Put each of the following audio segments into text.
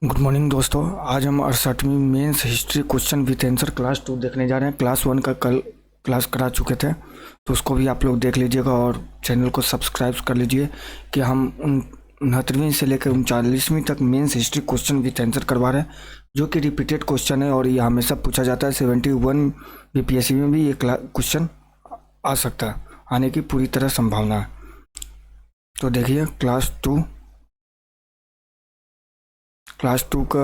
Good morning दोस्तों। आज हम 68वीं mains history question with answer class 2 देखने जा रहे हैं। क्लास 1 का कल क्लास करा चुके थे, तो उसको भी आप लोग देख लीजिएगा और चैनल को सब्सक्राइब कर लीजिए कि हम 69वीं से लेकर 39वीं तक mains history question with answer करवा रहे हैं, जो कि रिपीटेड क्वेश्चन है और ये हमेशा पूछा जाता है। 71 बीपीएससी में भी ये क्वेश्चन आ सकता है, आने की पूरी तरह संभावना है। तो देखिए क्लास टू का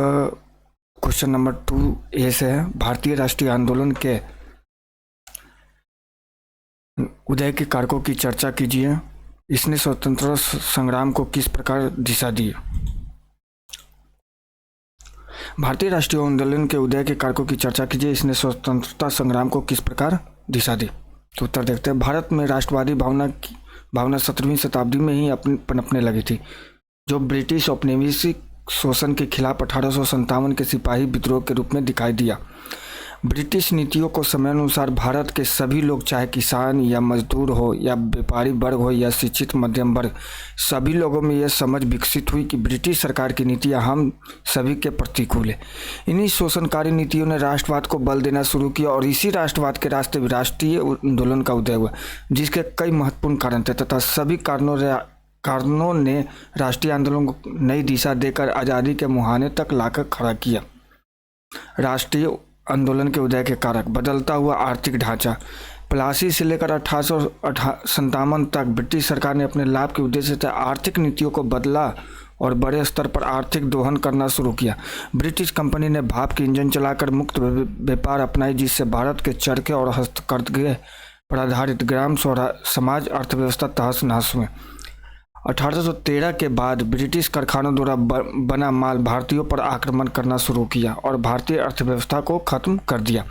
क्वेश्चन नंबर 2A से है। भारतीय राष्ट्रीय आंदोलन के उदय के कारकों की चर्चा कीजिए। इसने स्वतंत्रता संग्राम को किस प्रकार दिशा दी? भारतीय राष्ट्रीय आंदोलन के उदय के कारकों की चर्चा कीजिए। इसने स्वतंत्रता संग्राम को किस प्रकार दिशा दी? तो उत्तर देखते हैं। भारत में राष्ट्रवादी भावना 17वीं शताब्दी में ही पनपने लगी थी, जो ब्रिटिश औपनिवेशिक शोषण के खिलाफ 1857 के सिपाही विद्रोह के रूप में दिखाई दिया। ब्रिटिश नीतियों को समयानुसार भारत के सभी लोग, चाहे किसान या मजदूर हो या व्यापारी वर्ग हो या शिक्षित मध्यम वर्ग, सभी लोगों में यह समझ विकसित हुई कि ब्रिटिश सरकार की नीतियां हम सभी के प्रतिकूल है। इन्हीं शोषणकारी नीतियों ने राष्ट्रवाद को बल देना शुरू किया और इसी राष्ट्रवाद के रास्ते राष्ट्रीय आंदोलन का उदय हुआ, जिसके कई महत्वपूर्ण कारण थे तथा सभी कारणों ने राष्ट्रीय आंदोलन को नई दिशा देकर आज़ादी के मुहाने तक लाकर खड़ा किया। राष्ट्रीय आंदोलन के उदय के कारक: बदलता हुआ आर्थिक ढांचा। प्लासी से लेकर 1857 तक ब्रिटिश सरकार ने अपने लाभ के उद्देश्य से आर्थिक नीतियों को बदला और बड़े स्तर पर आर्थिक दोहन करना शुरू किया। ब्रिटिश कंपनी ने भाप के इंजन चलाकर मुक्त व्यापार अपनाई, जिससे भारत के चरखे और हस्तकरघे पर आधारित ग्राम समाज अर्थव्यवस्था तहस नहस हुए। 1813 के बाद ब्रिटिश कारखानों द्वारा बना माल भारतीयों पर आक्रमण करना शुरू किया और भारतीय अर्थव्यवस्था को खत्म कर दिया।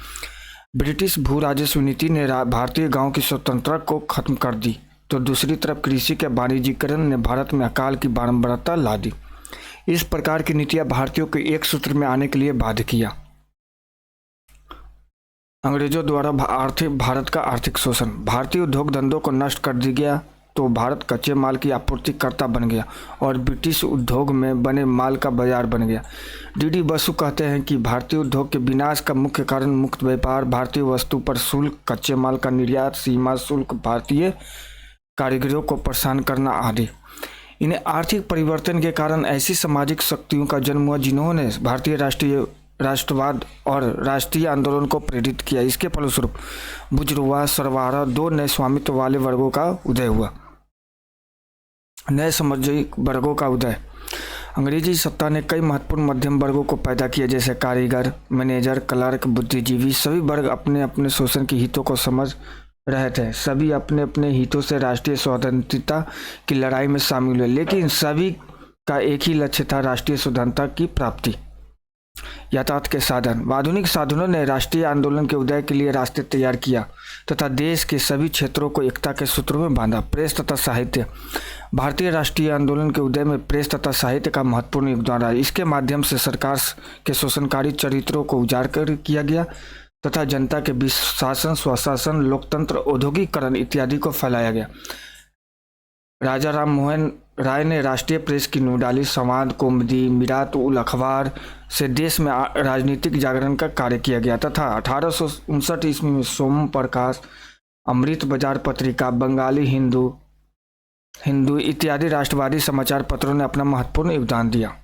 ब्रिटिश भू राजस्व नीति ने भारतीय गांव की स्वतंत्रता को खत्म कर दी, तो दूसरी तरफ कृषि के वाणिज्यीकरण ने भारत में अकाल की बारंबारता ला दी। इस प्रकार की नीतियां भारतीयों को एक सूत्र में आने के लिए बाध्य किया। अंग्रेजों द्वारा भारत का आर्थिक शोषण। भारतीय उद्योग धंधों को नष्ट कर दिया गया, तो भारत कच्चे माल की आपूर्तिकर्ता बन गया और ब्रिटिश उद्योग में बने माल का बाजार बन गया। डी बसु कहते हैं कि भारतीय उद्योग के विनाश का मुख्य कारण मुक्त व्यापार, भारतीय वस्तु पर शुल्क, कच्चे माल का निर्यात, सीमा शुल्क, भारतीय कारीगरों को परेशान करना आदि। इन्हें आर्थिक परिवर्तन के कारण ऐसी सामाजिक शक्तियों का जन्म हुआ जिन्होंने भारतीय राष्ट्रवाद और राष्ट्रीय आंदोलन को प्रेरित किया। इसके फलस्वरूप बुर्जुआ, सरवारा, दो नए स्वामित्व वाले वर्गों का उदय हुआ। नए सामाजिक वर्गों का उदय। अंग्रेजी सत्ता ने कई महत्वपूर्ण मध्यम वर्गों को पैदा किया, जैसे कारीगर, मैनेजर, क्लर्क, बुद्धिजीवी। सभी वर्ग अपने अपने शोषण के हितों को समझ रहे थे। सभी अपने अपने हितों से राष्ट्रीय स्वतंत्रता की लड़ाई में शामिल हुए, लेकिन सभी का एक ही लक्ष्य था, राष्ट्रीय स्वतंत्रता की प्राप्ति। यातायात के साधन। आधुनिक साधनों ने राष्ट्रीय आंदोलन के उदय के लिए रास्ते तैयार किया तथा देश के सभी क्षेत्रों को एकता के सूत्रों में बांधा। प्रेस तथा साहित्य। भारतीय राष्ट्रीय आंदोलन के उदय में प्रेस तथा साहित्य का महत्वपूर्ण योगदान रहा। इसके माध्यम से सरकार के शोषणकारी चरित्रों को उजागर किया गया तथा जनता के बीच शासन, स्वशासन, लोकतंत्र, औद्योगिकरण इत्यादि को फैलाया गया। राजा राम मोहन राय ने राष्ट्रीय प्रेस की नींव डाली। संवाद, कौमुदी, मिरात उल अखबार से देश में राजनीतिक जागरण का कार्य किया गया तथा 1859 ईस्वी में सोम प्रकाश, अमृत बाजार पत्रिका, बंगाली हिंदू इत्यादि राष्ट्रवादी समाचार पत्रों ने अपना महत्वपूर्ण योगदान दिया।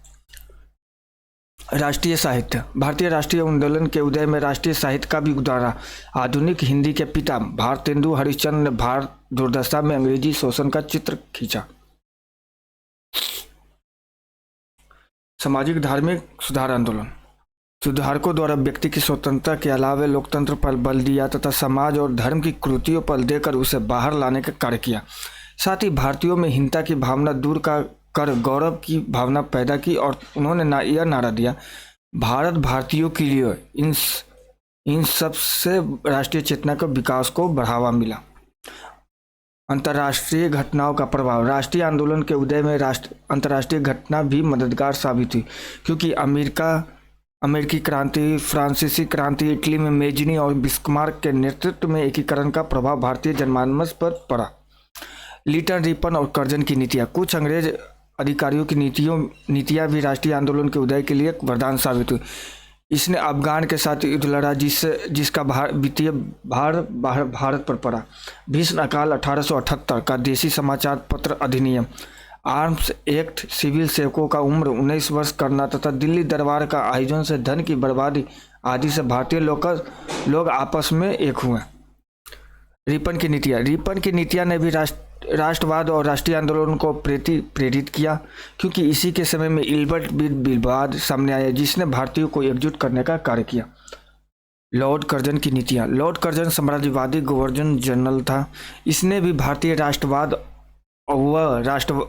राष्ट्रीय साहित्य। भारतीय राष्ट्रीय आंदोलन के उदय में राष्ट्रीय साहित्य का भी योगदान रहा। आधुनिक हिंदी के पिता भारतेंदु हरिश्चंद्र ने भारत दुर्दशा में अंग्रेजी शोषण का चित्र खींचा। सामाजिक धार्मिक सुधार आंदोलन। सुधारकों द्वारा व्यक्ति की स्वतंत्रता के अलावा लोकतंत्र पर बल दिया तथा समाज और धर्म की कुरीतियों पर देकर उसे बाहर लाने का कार्य किया। साथ ही भारतीयों में हिंसा की भावना दूर कर गौरव की भावना पैदा की और उन्होंने यह नारा दिया, भारत भारतीयों के लिए। इन सब से राष्ट्रीय चेतना के विकास को बढ़ावा मिला। अंतर्राष्ट्रीय घटनाओं का प्रभाव। राष्ट्रीय आंदोलन के उदय में अंतर्राष्ट्रीय घटना भी मददगार साबित हुई, क्योंकि अमेरिकी क्रांति, फ्रांसीसी क्रांति, इटली में मेजनी और बिस्मार्क के नेतृत्व में एकीकरण का प्रभाव भारतीय जनमानस पर पड़ा। लिटन, रिपन और कर्जन की नीतियाँ। कुछ अंग्रेज अधिकारियों की नीतियाँ भी राष्ट्रीय आंदोलन के उदय के लिए एक वरदान साबित हुई। इसने अफगान के साथ युद्ध लड़ा जिसका वित्तीय भार भारत पर पड़ा। भीषण अकाल 1878 का देसी समाचार पत्र अधिनियम, आर्म्स एक्ट, सिविल सेवकों का उम्र 19 वर्ष करना तथा दिल्ली दरबार का आयोजन से धन की बर्बादी आदि से भारतीय लोग आपस में एक हुए। रिपन की नीतियाँ ने भी राष्ट्रवाद और राष्ट्रीय आंदोलन को प्रेरित किया, क्योंकि इसी के समय में इल्बर्ट विवाद सामने आया जिसने भारतीयों को एकजुट करने का कार्य किया। लॉर्ड कर्जन की नीतियाँ। लॉर्ड कर्जन साम्राज्यवादी गवर्नर जनरल था। इसने भी भारतीय राष्ट्रवाद व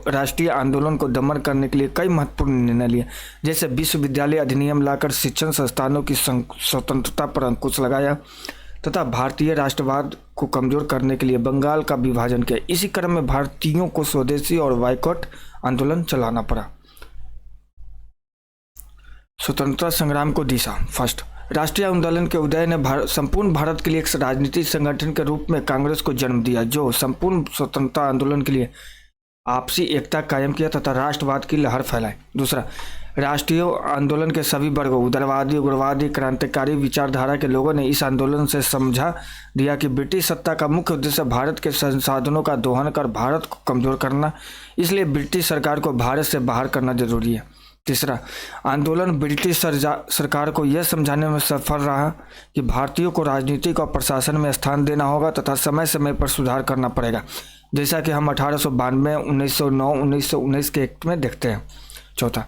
राष्ट्रीय आंदोलन को दमन करने के लिए कई महत्वपूर्ण निर्णय लिए, जैसे विश्वविद्यालय अधिनियम लाकर शिक्षण संस्थानों की स्वतंत्रता पर अंकुश लगाया तथा भारतीय राष्ट्रवाद को कमजोर करने के लिए बंगाल का विभाजन किया। इसी क्रम में भारतीयों को स्वदेशी और बायकॉट आंदोलन चलाना पड़ा। स्वतंत्रता संग्राम को दिशा। फर्स्ट, राष्ट्रीय आंदोलन के उदय ने संपूर्ण भारत के लिए एक राजनीतिक संगठन के रूप में कांग्रेस को जन्म दिया, जो संपूर्ण स्वतंत्रता आंदोलन के लिए आपसी एकता कायम किया तथा राष्ट्रवाद की लहर फैलाई। दूसरा, राष्ट्रीय आंदोलन के सभी वर्गों, उदारवादी, उग्रवादी, क्रांतिकारी विचारधारा के लोगों ने इस आंदोलन से समझा दिया कि ब्रिटिश सत्ता का मुख्य उद्देश्य भारत के संसाधनों का दोहन कर भारत को कमजोर करना, इसलिए ब्रिटिश सरकार को भारत से बाहर करना जरूरी है। तीसरा, आंदोलन ब्रिटिश सरकार को यह समझाने में सफल रहा कि भारतीयों को राजनीतिक और प्रशासन में स्थान देना होगा तथा समय समय पर सुधार करना पड़ेगा, जैसा कि हम 1892, 1909, 1919 के एक्ट में देखते हैं। चौथा,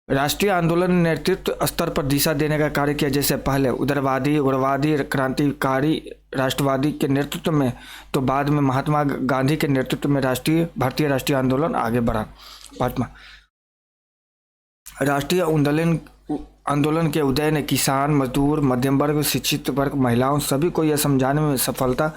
राष्ट्रीय आंदोलन ने नेतृत्व स्तर पर दिशा देने का कार्य किया, जैसे पहले उदारवादी, उग्रवादी, क्रांतिकारी राष्ट्रवादी के नेतृत्व में तो बाद में महात्मा गांधी के नेतृत्व में भारतीय राष्ट्रीय आंदोलन आगे बढ़ा। पांचवा, राष्ट्रीय आंदोलन के उदय ने किसान, मजदूर, मध्यम वर्ग, शिक्षित वर्ग, महिलाओं सभी को यह समझाने में सफलता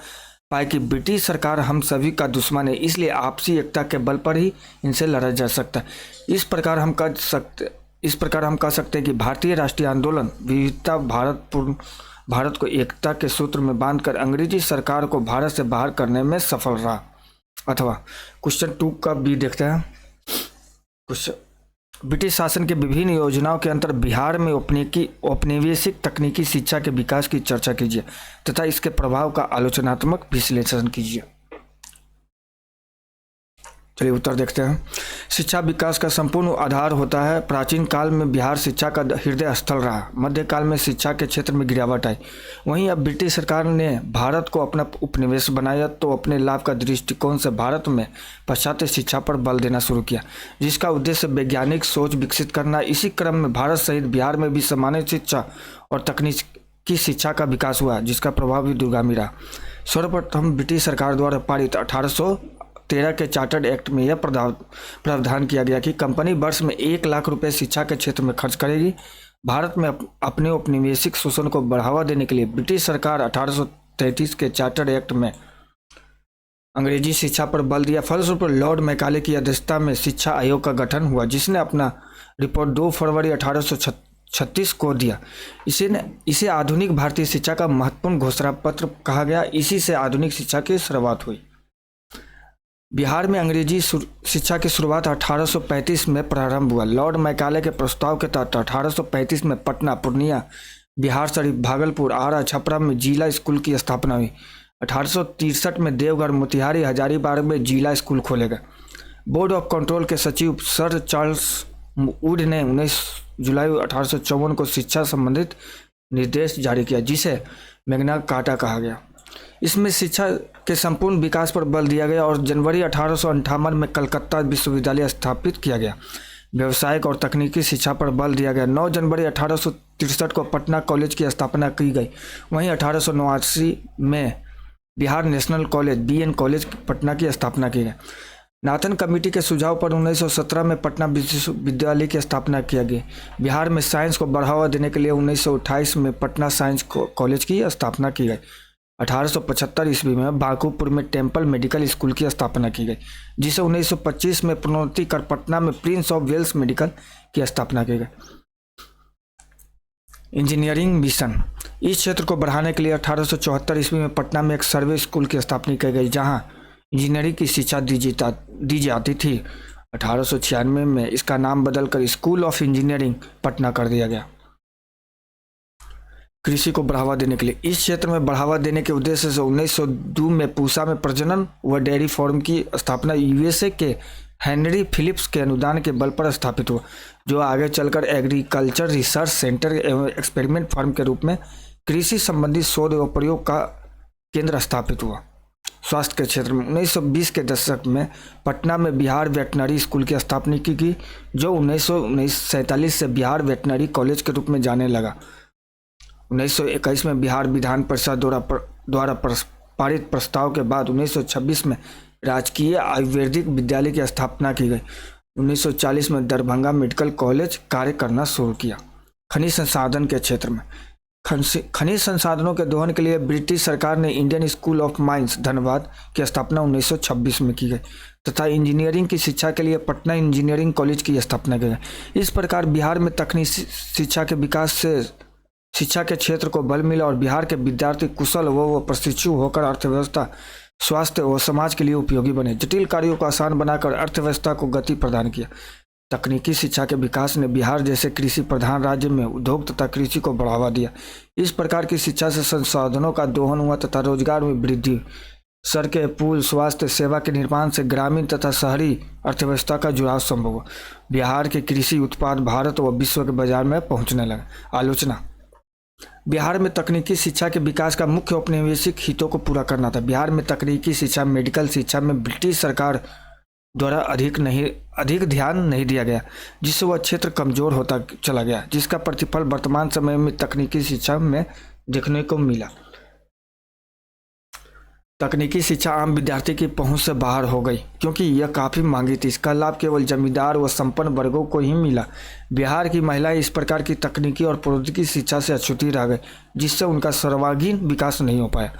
पाई कि ब्रिटिश सरकार हम सभी का दुश्मन है, इसलिए आपसी एकता के बल पर ही इनसे लड़ा जा सकता है। इस प्रकार हम कह सकते हैं कि भारतीय राष्ट्रीय आंदोलन विविधता भारत को एकता के सूत्र में बांधकर अंग्रेजी सरकार को भारत से बाहर करने में सफल रहा। अथवा क्वेश्चन 2 का भी देखते हैं। ब्रिटिश शासन के विभिन्न योजनाओं के अंतर बिहार में औपनिवेशिक तकनीकी शिक्षा के विकास की चर्चा कीजिए तथा इसके प्रभाव का आलोचनात्मक विश्लेषण कीजिए। चलिए उत्तर देखते हैं। शिक्षा विकास का संपूर्ण आधार होता है। प्राचीन काल में बिहार शिक्षा का हृदय स्थल रहा। मध्यकाल में शिक्षा के क्षेत्र में गिरावट आई। वहीं अब ब्रिटिश सरकार ने भारत को अपना उपनिवेश बनाया तो अपने लाभ का दृष्टिकोण से भारत में पाश्चात्य शिक्षा पर बल देना शुरू किया, जिसका उद्देश्य वैज्ञानिक सोच विकसित करना। इसी क्रम में भारत सहित बिहार में भी सामान्य शिक्षा और तकनीकी शिक्षा का विकास हुआ, जिसका प्रभाव भी दूरगामी रहा। सर्वप्रथम ब्रिटिश सरकार द्वारा पारित 1813 के चार्टर्ड एक्ट में यह प्रावधान किया गया कि कंपनी वर्ष में 1 लाख रुपए शिक्षा के क्षेत्र में खर्च करेगी। भारत में अपने औपनिवेशिक शोषण को बढ़ावा देने के लिए ब्रिटिश सरकार 1833 के चार्टर्ड एक्ट में अंग्रेजी शिक्षा पर बल दिया। फलस्वरूप लॉर्ड मैकाले की अध्यक्षता में शिक्षा आयोग का गठन हुआ, जिसने अपना रिपोर्ट 2 फरवरी 1836 को दिया। इसे आधुनिक भारतीय शिक्षा का महत्वपूर्ण घोषणा पत्र कहा गया। इसी से आधुनिक शिक्षा की शुरुआत हुई। बिहार में अंग्रेजी शिक्षा की शुरुआत 1835 में प्रारंभ हुआ। लॉर्ड मैकाले के प्रस्ताव के तहत 1835 में पटना, पूर्णिया, बिहार शरीफ, भागलपुर, आरा, छपरा में जिला स्कूल की स्थापना हुई। 1863 में देवघर, मोतिहारी, हजारीबाग में जिला स्कूल खोले गए। बोर्ड ऑफ कंट्रोल के सचिव सर चार्ल्स वुड ने 19 जुलाई 1854 को शिक्षा संबंधित निर्देश जारी किया, जिसे मैग्ना कार्टा कहा गया। इसमें शिक्षा के संपूर्ण विकास पर बल दिया गया और जनवरी 1858 में कलकत्ता विश्वविद्यालय स्थापित किया गया। व्यावसायिक और तकनीकी शिक्षा पर बल दिया गया। 9 जनवरी 1863 को पटना कॉलेज की स्थापना की गई। वहीं 1889 में Bihar national college BN college Patna की स्थापना की गई। नाथन कमेटी के सुझाव पर 1917 में पटना विश्वविद्यालय की स्थापना किया गया। बिहार में साइंस को बढ़ावा देने के लिए 1928 में पटना साइंस कॉलेज की स्थापना की गई। 1875 ईस्वी में बांकुपुर में टेम्पल मेडिकल स्कूल की स्थापना की गई, जिसे 1925 में प्रोन्नति कर पटना में प्रिंस ऑफ वेल्स मेडिकल की स्थापना की गई। Engineering mission. इस क्षेत्र को बढ़ाने के लिए 1874 ईस्वी में पटना में एक सर्वे स्कूल की स्थापना की गई, जहां इंजीनियरिंग की शिक्षा दी जाती थी। 1896 में इसका नाम बदलकर स्कूल ऑफ इंजीनियरिंग पटना कर दिया गया। कृषि को बढ़ावा देने के लिए इस क्षेत्र में बढ़ावा देने के उद्देश्य से 1902 में पूसा में प्रजनन व डेयरी फार्म की स्थापना यूएसए के हेनरी फिलिप्स के अनुदान के बल पर स्थापित हुआ, जो आगे चलकर एग्रीकल्चर रिसर्च सेंटर एवं एक्सपेरिमेंट फार्म के रूप में कृषि संबंधी शोध एवं प्रयोग का केंद्र स्थापित हुआ। स्वास्थ्य के क्षेत्र में 1920 के दशक में पटना में बिहार वेटनरी स्कूल की स्थापना की गई, जो 1947 से बिहार वेटनरी कॉलेज के रूप में जाने लगा। 1921 में बिहार विधान परिषद द्वारा पारित प्रस्ताव के बाद 1926 में राजकीय आयुर्वेदिक विद्यालय की स्थापना की गई। 1940 में दरभंगा मेडिकल कॉलेज कार्य करना शुरू किया। खनिज संसाधन के क्षेत्र में खनिज संसाधनों के दोहन के लिए ब्रिटिश सरकार ने Indian school of mines Dhanbad की स्थापना 1926 में की गई तथा इंजीनियरिंग की शिक्षा के लिए पटना इंजीनियरिंग कॉलेज की स्थापना की गई। इस प्रकार बिहार में तकनीकी शिक्षा के विकास से शिक्षा के क्षेत्र को बल मिला और बिहार के विद्यार्थी कुशल व प्रशिक्षु होकर अर्थव्यवस्था, स्वास्थ्य व समाज के लिए उपयोगी बने। जटिल कार्यों को आसान बनाकर अर्थव्यवस्था को गति प्रदान किया। तकनीकी शिक्षा के विकास ने बिहार जैसे कृषि प्रधान राज्य में उद्योग तथा कृषि को बढ़ावा दिया। इस प्रकार की शिक्षा से संसाधनों का दोहन हुआ तथा रोजगार में वृद्धि हुई। सड़कें, पुल, स्वास्थ्य सेवा के निर्माण से ग्रामीण तथा शहरी अर्थव्यवस्था का जुड़ाव संभव हुआ। बिहार के कृषि उत्पाद भारत व विश्व के बाजार में पहुंचने लगे। आलोचना। बिहार में तकनीकी शिक्षा के विकास का मुख्य औपनिवेशिक हितों को पूरा करना था। बिहार में तकनीकी शिक्षा, मेडिकल शिक्षा में ब्रिटिश सरकार द्वारा अधिक ध्यान नहीं दिया गया, जिससे वह क्षेत्र कमजोर होता चला गया, जिसका प्रतिफल वर्तमान समय में तकनीकी शिक्षा में देखने को मिला। तकनीकी शिक्षा आम विद्यार्थी की पहुंच से बाहर हो गई क्योंकि यह काफ़ी महंगी थी। इसका लाभ केवल जमींदार व संपन्न वर्गों को ही मिला। बिहार की महिलाएं इस प्रकार की तकनीकी और प्रौद्योगिकी शिक्षा से अछूती रह गई, जिससे उनका सर्वांगीण विकास नहीं हो पाया।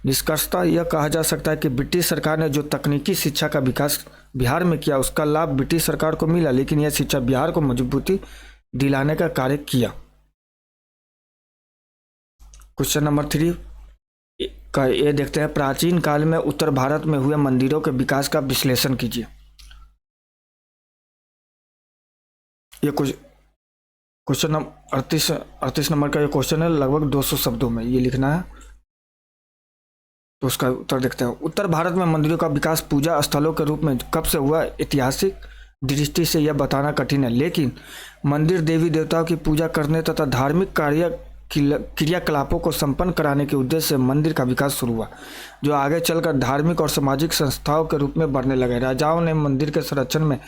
निष्कर्षतः यह कहा जा सकता है कि ब्रिटिश सरकार ने जो तकनीकी शिक्षा का विकास बिहार में किया, उसका लाभ ब्रिटिश सरकार को मिला, लेकिन यह शिक्षा बिहार को मजबूती दिलाने का कार्य किया। क्वेश्चन नंबर 3 का ये देखते हैं, प्राचीन काल में उत्तर भारत में हुए मंदिरों के विकास का विश्लेषण कीजिए। ये कुछ क्वेश्चन नंबर 38 नंबर का ये क्वेश्चन है, लगभग 200 शब्दों में ये लिखना है, तो उसका उत्तर देखते हैं। उत्तर भारत में मंदिरों का विकास पूजा स्थलों के रूप में कब से हुआ, ऐतिहासिक दृष्टि से यह बताना कठिन है, लेकिन मंदिर देवी देवताओं की पूजा करने तथा धार्मिक क्रियाकलापों को संपन्न कराने के उद्देश्य से मंदिर का विकास शुरू हुआ, जो आगे चलकर धार्मिक और सामाजिक संस्थाओं के रूप में बढ़ने लगे। राजाओं ने मंदिर के संरक्षण में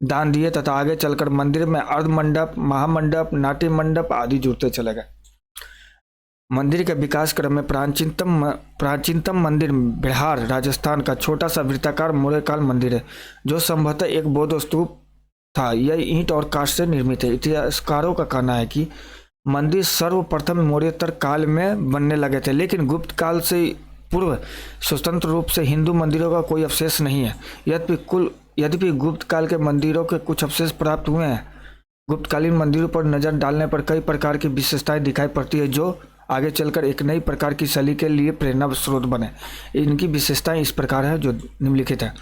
दान दिए तथा आगे चलकर मंदिर में अर्धमंडप, महामंडप, नाट्य मंडप आदि जुड़ते चले गए। मंदिर के विकास क्रम में प्राचीनतम मंदिर बिहार राजस्थान का छोटा सा वृत्ताकार मौर्यकाल मंदिर है, जो संभवतः एक बौद्ध स्तूप था। यह ईंट और काष्ठ से निर्मित है। इतिहासकारों का कहना है कि मंदिर सर्वप्रथम मौर्योत्तर काल में बनने लगे थे, लेकिन गुप्त काल से पूर्व स्वतंत्र रूप से हिंदू मंदिरों का कोई अवशेष नहीं है। यद्यपि गुप्त काल के मंदिरों के कुछ अवशेष प्राप्त हुए हैं। गुप्तकालीन मंदिरों पर नजर डालने पर कई प्रकार की विशेषताएं दिखाई पड़ती है, जो आगे चलकर एक नई प्रकार की शैली के लिए प्रेरणा स्रोत बने। इनकी विशेषताएं इस प्रकार है जो निम्नलिखित है।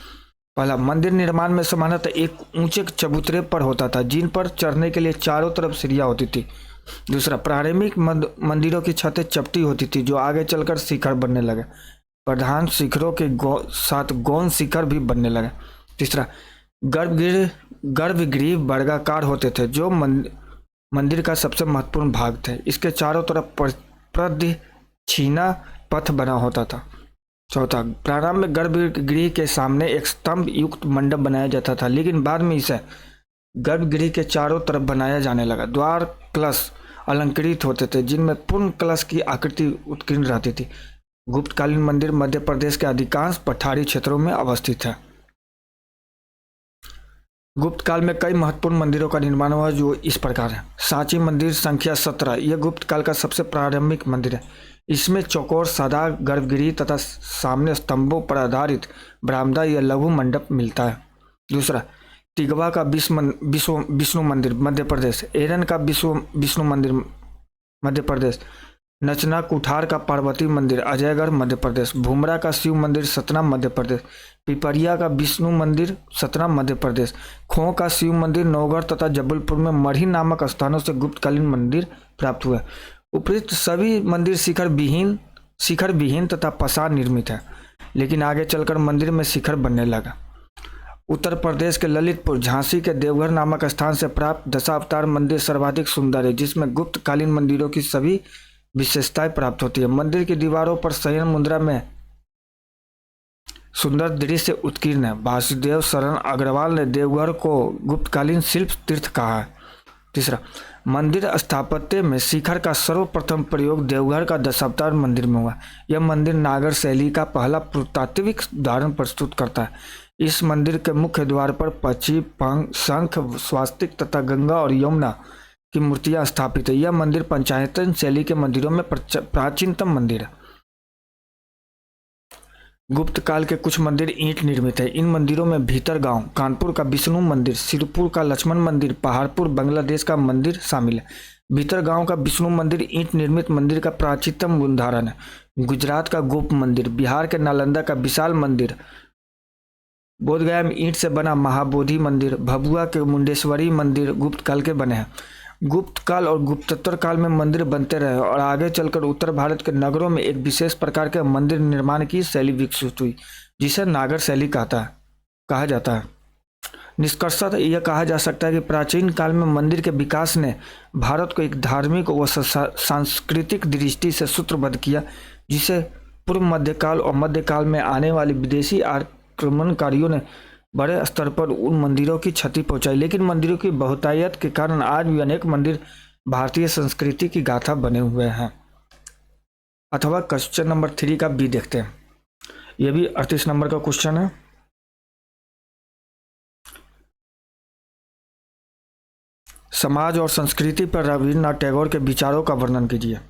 पहला, मंदिर निर्माण में सामान्यतः एक ऊंचे चबूतरे पर होता था, जिन पर चढ़ने के लिए चारों तरफ सीढ़ियां होती थी। दूसरा, प्रारंभिक मंदिरों की छतें चपटी होती थी, जो आगे चलकर शिखर बनने लगे। प्रधान शिखरों के साथ गौण शिखर भी बनने लगे। तीसरा, गर्भगृह वर्गाकार होते थे, जो मंदिर का सबसे महत्वपूर्ण भाग थे। इसके चारों तरफ प्रदक्षिणा पथ बना होता था। चौथा, प्रारंभ में गर्भगृह के सामने एक स्तंभ युक्त मंडप बनाया जाता था, लेकिन बाद में इसे गर्भगृह के चारों तरफ बनाया जाने लगा। द्वार कलश अलंकृत होते थे, जिनमें पूर्ण कलश की आकृति उत्कीर्ण रहती थी। गुप्तकालीन मंदिर मध्य प्रदेश के अधिकांश पठारी क्षेत्रों में अवस्थित है। गुप्त काल में कई महत्वपूर्ण मंदिरों का निर्माण हुआ, जो इस प्रकार है। सांची मंदिर संख्या 17, यह गुप्त काल का सबसे प्रारंभिक मंदिर है। इसमें चौकोर सादा गर्भगृह तथा सामने स्तंभों पर आधारित बरामदा या लघु मंडप मिलता है। दूसरा, तिगवा का विष्णु मंदिर मध्य प्रदेश, एरन का विष्णु मंदिर मध्य प्रदेश, नचना कुठार का पार्वती मंदिर अजयगढ़ मध्य प्रदेश, भूमरा का शिव मंदिर सतना मध्य प्रदेश, पिपरिया का विष्णु मंदिर सतना मध्य प्रदेश, खो का शिव मंदिर नौगढ़ तथा जबलपुर में मढ़ी नामक स्थानों से गुप्तकालीन मंदिर प्राप्त हुए। उपरोक्त सभी मंदिर शिखर विहीन तथा पसार निर्मित है, लेकिन आगे चलकर मंदिर में शिखर बनने लगा। उत्तर प्रदेश के ललितपुर झांसी के देवघर नामक स्थान से प्राप्त दशावतार मंदिर सर्वाधिक सुंदर है, जिसमें गुप्तकालीन मंदिरों की सभी विशेषताएं प्राप्त होती है। मंदिर की दीवारों पर शयन मुद्रा में सुंदर दृश्य उत्कीर्ण है। वासुदेव शरण अग्रवाल ने देवघर को गुप्तकालीन शिल्प तीर्थ कहा है। तीसरा, मंदिर स्थापत्य में शिखर का सर्वप्रथम प्रयोग देवघर का दशावतार मंदिर में हुआ। यह मंदिर नागर शैली का पहला पुरातात्विक उदाहरण प्रस्तुत करता है। इस मंदिर के मुख्य द्वार पर पक्षी, पंख, शंख, स्वास्तिक तथा गंगा और यमुना की मूर्तियां स्थापित है। यह मंदिर पंचायतन शैली के मंदिरों में प्राचीनतम मंदिर है। गुप्त काल के कुछ मंदिर ईंट निर्मित है। इन मंदिरों में भीतर गांव, कानपुर का विष्णु मंदिर, सिरपुर का लक्ष्मण मंदिर, पहाड़पुर बांग्लादेश का मंदिर शामिल है। भीतर गांव का विष्णु मंदिर ईंट निर्मित मंदिर का प्राचीनतम उदाहरण है। गुजरात का गोप मंदिर, बिहार के नालंदा का विशाल मंदिर, बोधगया में ईंट से बना महाबोधि मंदिर, भभुआ के मुंडेश्वरी मंदिर गुप्त काल के बने हैं। गुप्त काल और गुप्तोत्तर काल में मंदिर बनते रहे और आगे चलकर उत्तर भारत के नगरों में एक विशेष प्रकार के मंदिर निर्माण की शैली विकसित हुई, जिसे नागर शैली कहा जाता है। निष्कर्षतः यह कहा जा सकता है कि प्राचीन काल में मंदिर के विकास ने भारत को एक धार्मिक व सांस्कृतिक दृष्टि से सूत्रबद्ध किया, जिसे पूर्व मध्यकाल और मध्यकाल में आने वाले विदेशी आक्रमणकारियों ने बड़े स्तर पर उन मंदिरों की क्षति पहुंचाई। लेकिन मंदिरों की बहुतायत के कारण आज भी अनेक मंदिर भारतीय संस्कृति की गाथा बने हुए हैं। अथवा क्वेश्चन नंबर 3 का बी देखते हैं। यह भी 38 नंबर का क्वेश्चन है। समाज और संस्कृति पर रविन्द्रनाथ टैगोर के विचारों का वर्णन कीजिए।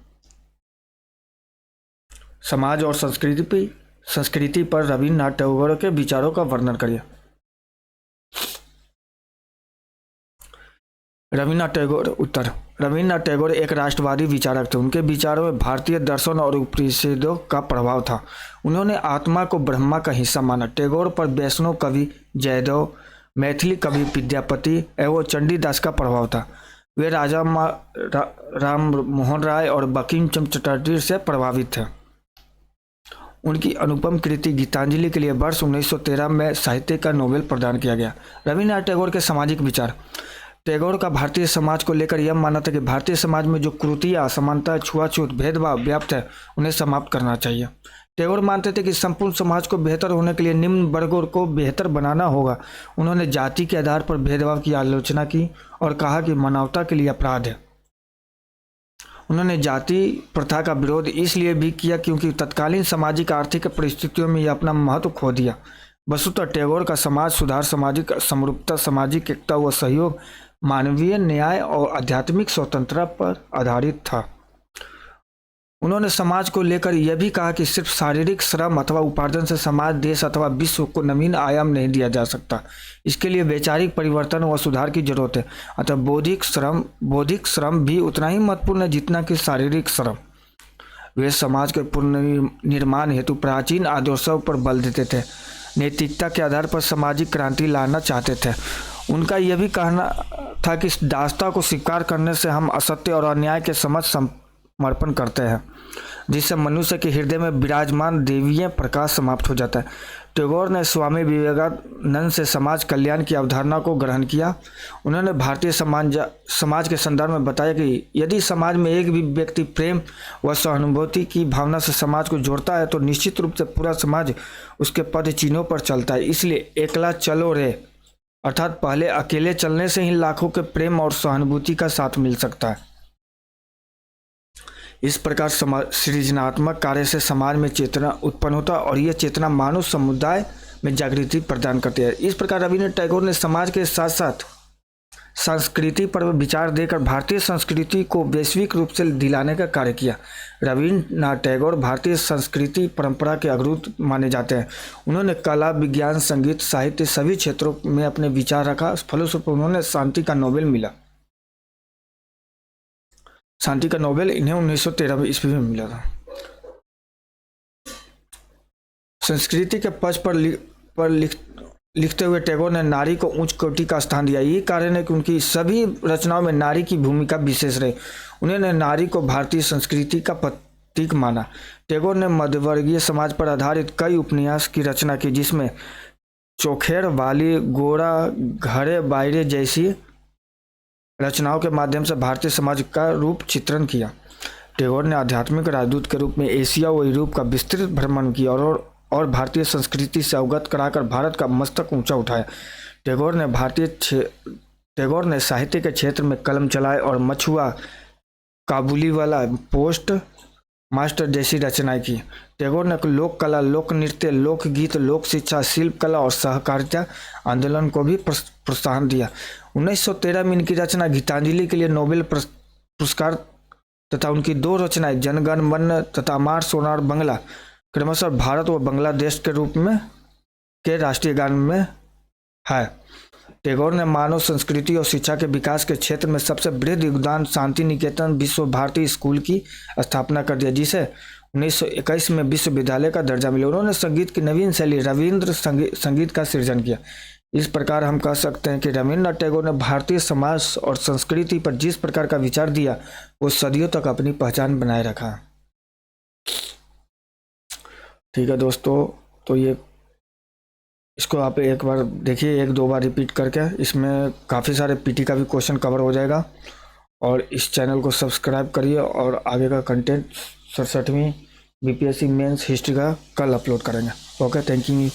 समाज और संस्कृति पर रविन्द्रनाथ टैगोर के विचारों का वर्णन करिए। रविन्द्रनाथ टैगोर उत्तर, रविन्द्रनाथ टैगोर एक राष्ट्रवादी विचारक थे। उनके विचारों में भारतीय दर्शन और उपनिषदों का प्रभाव था। उन्होंने आत्मा को ब्रह्मा का हिस्सा माना। टैगोर पर वैष्णव कवि जयदेव, मैथिली कवि विद्यापति एवं चंडीदास का प्रभाव था। वे राजा राम मोहन राय और बंकिम चंद्र चटर्जी से प्रभावित थे। उनकी अनुपम कृति गीतांजलि के लिए वर्ष 1913 में साहित्य का नोबेल प्रदान किया गया। रविन्द्रनाथ टैगोर के सामाजिक विचार। टैगोर का भारतीय समाज को लेकर यह मानना था कि भारतीय समाज में जो कुरीतियां, असमानता, छुआछूत, भेदभाव व्याप्त है, उन्हें समाप्त करना चाहिए। टैगोर मानते थे कि संपूर्ण समाज को बेहतर होने के लिए निम्न वर्गों को बेहतर बनाना होगा। उन्होंने जाति के आधार पर भेदभाव की आलोचना की और कहा कि मानवता के लिए अपराध है। उन्होंने जाति प्रथा का विरोध इसलिए भी किया क्योंकि तत्कालीन सामाजिक आर्थिक परिस्थितियों में यह अपना महत्व खो दिया। वस्तुतः टैगोर का समाज सुधार सामाजिक समरूपता, सामाजिक एकता व सहयोग, मानवीय न्याय और आध्यात्मिक स्वतंत्रता पर आधारित था। उन्होंने समाज को लेकर यह भी कहा कि सिर्फ शारीरिक श्रम अथवा उपार्जन से समाज, देश अथवा विश्व को नवीन आयाम नहीं दिया जा सकता। इसके लिए वैचारिक परिवर्तन व सुधार की जरूरत है। अतः बौद्धिक श्रम भी उतना ही महत्वपूर्ण है जितना कि शारीरिक श्रम। वे समाज के पुनर्निर्माण हेतु प्राचीन आदर्शों पर बल देते थे। नैतिकता के आधार पर सामाजिक क्रांति लाना चाहते थे। उनका यह भी कहना था कि दासता को स्वीकार करने से हम असत्य और अन्याय के समझ समर्पण करते हैं, जिससे मनुष्य के हृदय में विराजमान दैवीय प्रकाश समाप्त हो जाता है। टैगोर ने स्वामी विवेकानंद से समाज कल्याण की अवधारणा को ग्रहण किया। उन्होंने भारतीय समाज के संदर्भ में बताया कि यदि समाज में एक भी व्यक्ति प्रेम व सहानुभूति की भावना से समाज को जोड़ता है तो निश्चित रूप से पूरा समाज उसके पद चिन्हों पर चलता है। इसलिए एकला चलो रे, अर्थात पहले अकेले चलने से ही लाखों के प्रेम और सहानुभूति का साथ मिल सकता है। इस प्रकार सृजनात्मक कार्य से समाज में चेतना उत्पन्न होता है और यह चेतना मानव समुदाय में जागृति प्रदान करती है। इस प्रकार रविन्द्रनाथ टैगोर ने समाज के साथ साथ संस्कृति पर विचार देकर भारतीय संस्कृति को वैश्विक रूप से दिलाने का कार्य किया। रविन्द्रनाथ टैगोर भारतीय संस्कृति परंपरा के अग्रदूत माने जाते हैं। उन्होंने कला, विज्ञान, संगीत, साहित्य सभी क्षेत्रों में अपने विचार रखा। फलस्वरूप उन्होंने शांति का नोबेल मिला। शांति का नोबेल इन्हें 1913 ईस्वी में मिला था। संस्कृति के पक्ष पर लिखते हुए टैगोर ने नारी को उच्च कोटि का स्थान दिया। यही कारण है कि उनकी सभी रचनाओं में नारी की भूमिका विशेष रही। उन्होंने नारी को भारतीय संस्कृति का प्रतीक माना। टैगोर ने मध्यवर्गीय समाज पर आधारित कई उपन्यास की रचना की, जिसमें चोखेड़ वाली, गोरा, घरे बायरे जैसी रचनाओं के माध्यम से भारतीय समाज का रूप चित्रण किया। टैगोर ने आध्यात्मिक राजदूत के रूप में एशिया व यूरोप का विस्तृत भ्रमण किया और भारतीय संस्कृति से अवगत कराकर भारत का मस्तक ऊंचा उठाया। टैगोर ने साहित्य के क्षेत्र में कलम चलाए और मछुआ, काबुलीवाला, पोस्ट मास्टर जैसी रचनाएं की। टैगोर ने लोक कला, लोक नृत्य, लोकगीत, लोक शिक्षा, शिल्प कला और सहकारिता आंदोलन को भी प्रोत्साहन दिया। 1913 में इनकी रचना गीतांजलि के लिए नोबेल पुरस्कार तथा उनकी 2 रचनाएं जनगण मन तथा अमार सोनार बंगला क्रमशः भारत व बांग्लादेश के रूप में के राष्ट्रीय गान में है। टैगोर ने मानव संस्कृति और शिक्षा के विकास के क्षेत्र में सबसे बृहद योगदान शांति निकेतन विश्व भारती स्कूल की स्थापना कर दिया, जिसे 1921 में विश्वविद्यालय का दर्जा मिला। उन्होंने संगीत की नवीन शैली रविंद्र संगीत का सृजन किया। इस प्रकार हम कह सकते हैं कि रविन्द्रनाथ टैगोर ने भारतीय समाज और संस्कृति पर जिस प्रकार का विचार दिया, वो सदियों तक अपनी पहचान बनाए रखा। ठीक है दोस्तों, तो ये इसको आप एक बार देखिए, 1-2 बार रिपीट करके। इसमें काफ़ी सारे पीटी का भी क्वेश्चन कवर हो जाएगा। और इस चैनल को सब्सक्राइब करिए और आगे का कंटेंट 67वीं बीपीएससी मेंस हिस्ट्री का कल अपलोड करेंगे। Okay, thank you.